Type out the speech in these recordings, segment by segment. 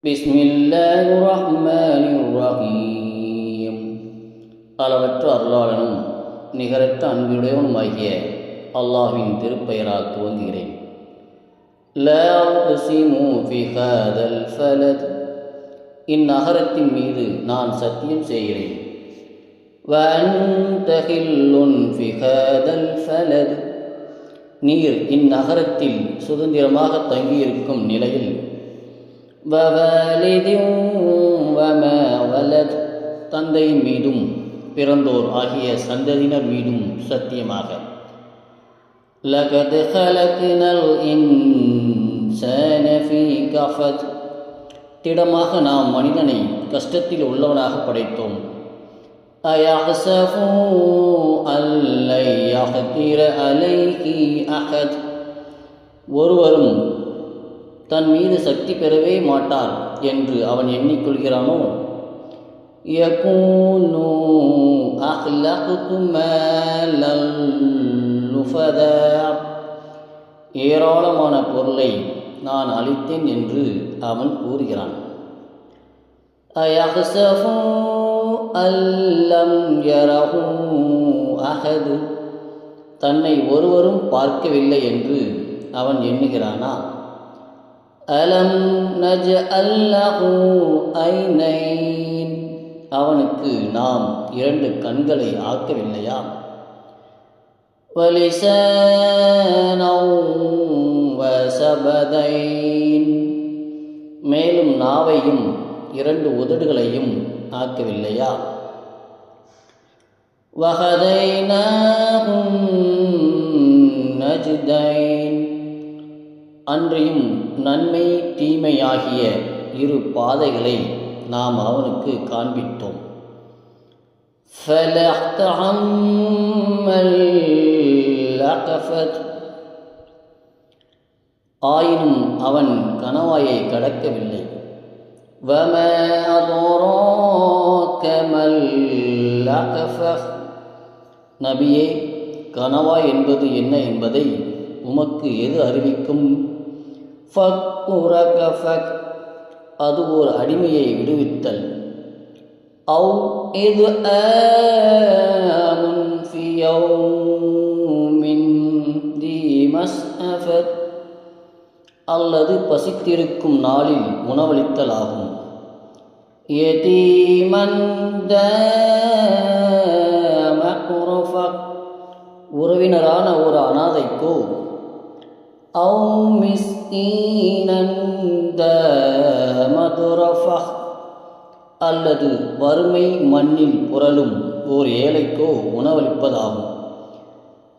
பிஸ்மில்லாஹிர் ரஹ்மானிர் ரஹீம். அளவற்ற அருளாளனும் நிகரற்ற அன்புடையவனுமாகிய அல்லாஹ்வின் திருப்பெயரால் துவங்குகிறேன். லா உக்ஸிமு ஃபி ஹாதல் ஃபலத், இந்நகரத்தின் மீது நான் சத்தியம் செய்கிறேன். வ அன்த ஹில்லுன் ஃபி ஹாதல் ஃபலத், நீர் இந்நகரத்தில் சுதந்திரமாக தங்கியிருக்கும் நிலையில் வவாலிதின் வமா வலத், தந்தையின் மீதும் பிறந்தோர் ஆகிய சந்ததியினர் மீதும் சத்தியமாக. லகத் ஹலக்னல் இன்சான ஃபீ கஃபத், திடமாக நாம் மனிதனை கஷ்டத்தில் உள்ளவனாக படைத்தோம். அயஹ்ஸபு அல்லை யக்திர அலைஹி அஹத், ஒருவரும் தன் மீது சக்தி பெறவே மாட்டார் என்று அவன் எண்ணிக்கொள்கிறானோ. யகூனு அஹ்லக்து மாலன் லுஃபதா, ஏராளமான பொருளை நான் அளித்தேன் என்று அவன் கூறுகிறான். அயஹ்ஸபு அல்லம் யரஹு அஹத், தன்னை ஒருவரும் பார்க்கவில்லை என்று அவன் எண்ணுகிறானா. அலம் நஜ்அல் லஹு ஐனைன், அவனுக்கு நாம் 2 கண்களை ஆக்கவில்லையா. வலிசானன் வஸபதைன், மேலும் நாவையும் 2 உதடுகளையும் ஆக்கவில்லையா. வஹதைனாஹும் நஜ்தைன், அன்றையும் நன்மை தீமை ஆகிய 2 பாதைகளை நாம் அவனுக்கு காண்பித்தோம். ஃபலஹ்தஹம்மல் லகஃபத், ஆயினும் அவன் கணவாயை கடக்கவில்லை. வமா அதுராக மல் லகஃபத், நபியே, கணவாய் என்பது என்ன என்பதை உமக்கு எது அறிவிக்கும். ஃபக்கு ரகஃபக், அது ஓர் அடிமையை விடுவித்தல். அவ் இது ஆமுன் ஃபி யௌமின் தி மஸ்அஃபத், அல்லது பசித்திருக்கும் நாளில் உணவளித்தல் ஆகும். யதீமன் தா மக்ரஃபக், உறவினரான ஒரு அனாதைக்கோ. அவ் மிஸ்கீனன் தா மத்ரஃபஹ், அல்லது வறுமை மண்ணில் புரளும் ஓர் ஏழைக்கோ உணவளிப்பதாகும்.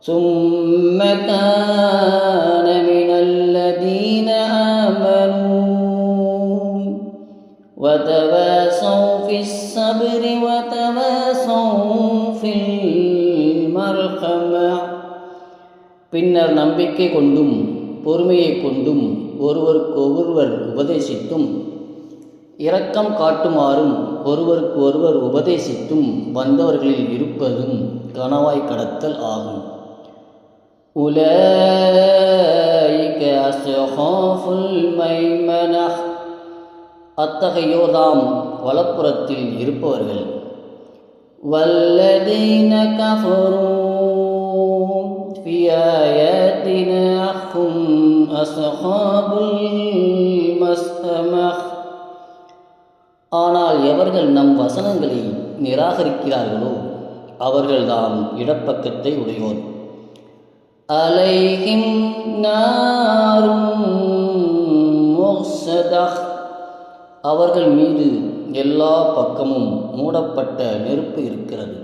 சும்ம கான மினல்லதீன ஆமனூ வதவாஸௌ ஃபிஸ் ஸப்ரி வதவாஸௌ ஃபில் மர்ஹமா, பின்னர் நம்பிக்கை கொண்டும் பொறுமையை கொண்டும் ஒருவருக்கொருவர் உபதேசித்தும் இரக்கம் காட்டுமாறும் ஒருவருக்கு ஒருவர் உபதேசித்தும் வந்தவர்களில் இருப்பதும் கணவாய் கடத்தல் ஆகும். உலைக அஸ்ஹாபுல் மைமனஹ், அத்தகையோர்தாம் வலப்புறத்தில் இருப்பவர்கள். வல்லதீன கஃபரூ ஃபி ஆயாத்தினா ஹும் அஸ்ஹாபுல் மஸ்அமஹ், ஆனால் எவர்கள் நம் வசனங்களை நிராகரிக்கிறார்களோ அவர்கள்தாம் இடப்பக்கத்தை உடையோர். அலைஹிம் நாரும் முஹ்ஸதஹ், அவர்கள் மீது எல்லா பக்கமும் மூடப்பட்ட நெருப்பு இருக்கிறது.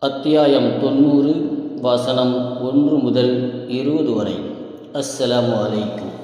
அத்தியாயம் 90, வசனம் 1 முதல் 20 வரை. அஸ்ஸலாமு அலைக்கும்.